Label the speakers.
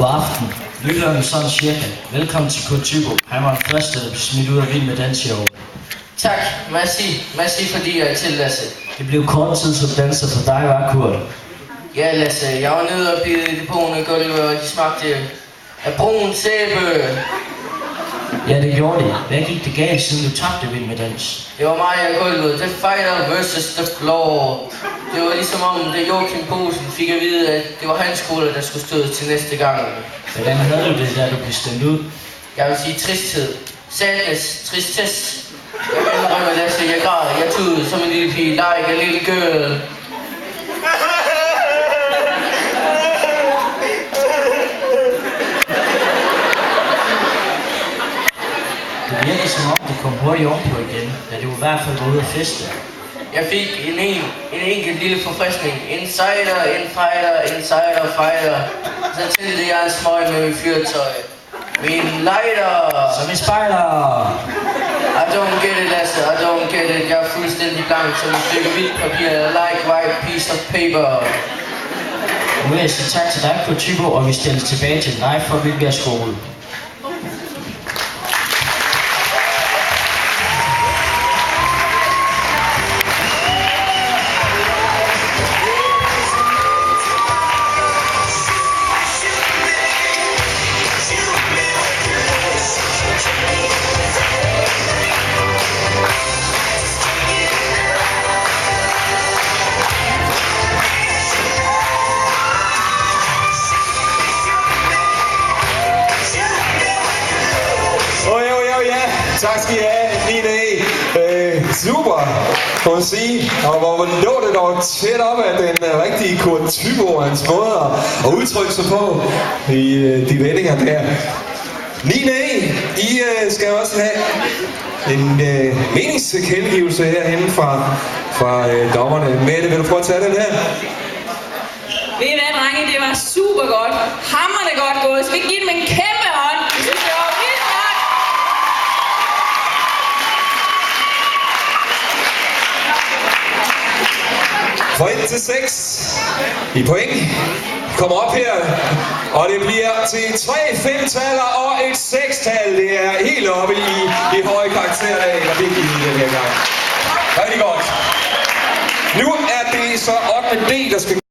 Speaker 1: God aften. Lytterne sådan cirka. Velkommen til Kurt Thybo. Han var den første, der blev smidt ud af Vild Med Dans i år.
Speaker 2: Tak, merci fordi jeg er til, Lasse.
Speaker 1: Det blev kort tid som danser for dig, var Kurt?
Speaker 2: Ja, Lasse, jeg var nede og bide i det brune gulv, og de smagte af brun sæbe.
Speaker 1: Ja, det gjorde de. Hvad gik det galt, siden du tabte Vild Med Dans?
Speaker 2: Det var mig og gulvet. The fighter versus the floor. Det var ligesom om, da Joachim Poulsen fik at vide, at det var hans skole, der skulle stå til næste gang.
Speaker 1: Hvordan havde du det, da du blev stemt ud?
Speaker 2: Jeg vil sige tristhed. Sadness. Tristesse. Jeg indrømmer, Lasse, jeg græd. Jeg tudede som en lille pige. Like a little girl.
Speaker 1: Det virker som om, du kom hurtigt ovenpå igen, da du i hvert fald var ude at feste.
Speaker 2: Jeg fik en enkelt lille forfriskning. Insider, insider, fighter. Så tændte jeg en smøg med mit fyrtøj. Min lighter.
Speaker 1: Som i spejler!
Speaker 2: I don't get it, Lasse, I don't get it. Jeg er fuldstændig blank som et stykke hvidt papir. Like white piece of paper.
Speaker 1: Nu vil jeg sige tak til dig, Kurt Thybo, og vi stiller tilbage til dig fra Vildbjerg Skole.
Speaker 3: Tak skal I have, 9. Super, må man sige. Og hvor lå det dog tæt op af den rigtige Kurt Thybo og hans måde at udtrykke sig på i de vendinger der. 9. I skal også have en meningstilkendegivelse herhenne fra dommerne. Mette, vil du prøve at tage den her?
Speaker 4: Ved I hvad, drenge? Det var super godt. Hamrende godt gået. Så vi give dem en kæmpe hånd. Det synes jeg var vildt godt.
Speaker 3: Fra 1 til 6 i point. Kommer op her, og det bliver til 3 5-taller og et 6-tal. Det er helt oppe i høje karakterer, eller det i den her gang. Rigtig godt. Nu er det så 8. D, der skal